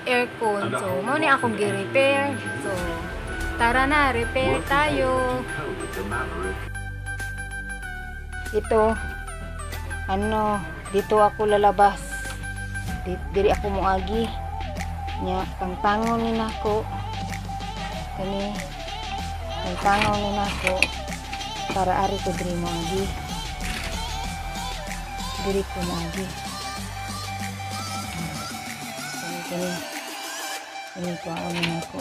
aircon. So, mo ni akong gi-repair. So, tara na, repair tayo. Ito, dito ako lalabas. Diri ako muagi. Nya, pangtangaw ni nako. Kani, pangtangaw ni nako. Para ari ko diri muagi. Diri ko muagi. Kani ko ano nako.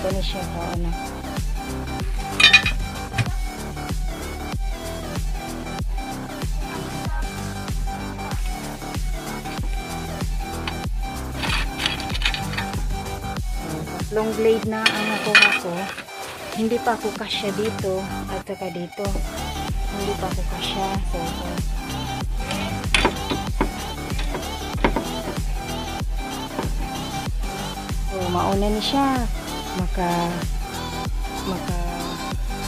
Kani siya ko ano. Long blade na ang nakuha ko. Hindi pa ako kasya dito at saka dito. Hindi pa ako kasya. So mauna ni siya. Maka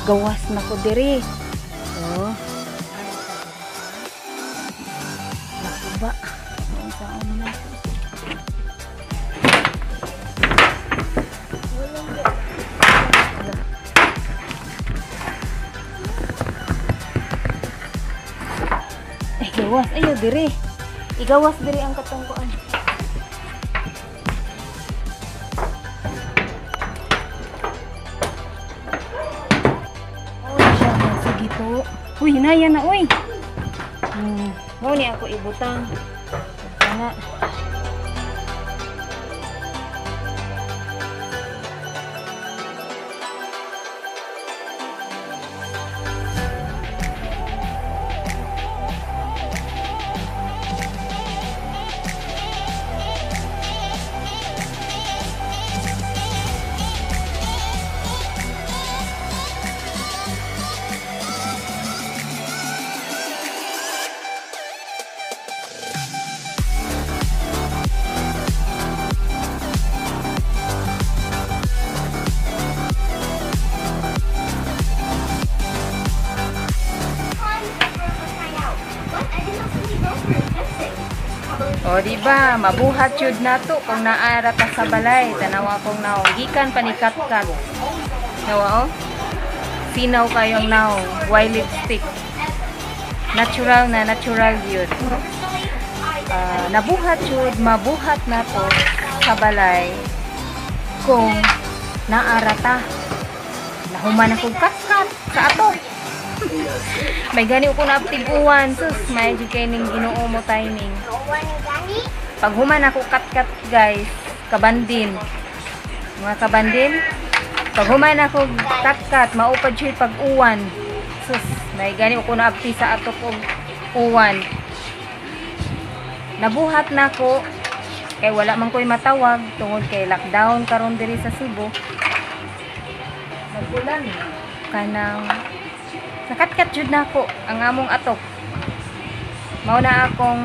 gawas na ko diri. So nakuba. Saan na? Gawas ayo diri. Igawas diri ang katungkuan. Oh, siya sige po. Uy, hinaya na uy. Mo ni ako ibutang. Kana. O diba, mabuhat yun na to kung naara pa sa balay. Tanawa kong naong gikan panikatkat. Nawa o? Sinaw kayong naong. White lipstick. Natural na natural yun. Nabuhat yun, mabuhat na to sa balay kung naara ta. Nahuman akong katkat sa ato. May gani ko na tiguan. Sus, may kaning ginoo mo timing. Pag human ako kat-kat guys, kabandin. Mga kabandin, pag human ako kat-kat, maupad siya pag-uwan. Sus, may gani ko na apti sa ato kong uwan. Nabuhat na ko, kay wala man ko'y matawag, tungod kay lockdown karon diri sa Cebu. Nagulan. Kanang, nakat-kat jud na ko, ang among atok. Mao na akong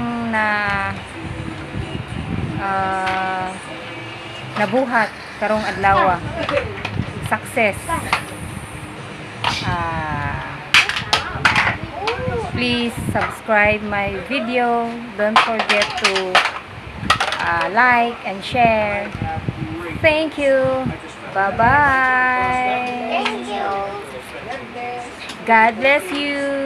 nabuhat karong adlaw. Success. Please subscribe my video. Don't forget to like and share. Thank you. Bye bye. Thank you. God bless you.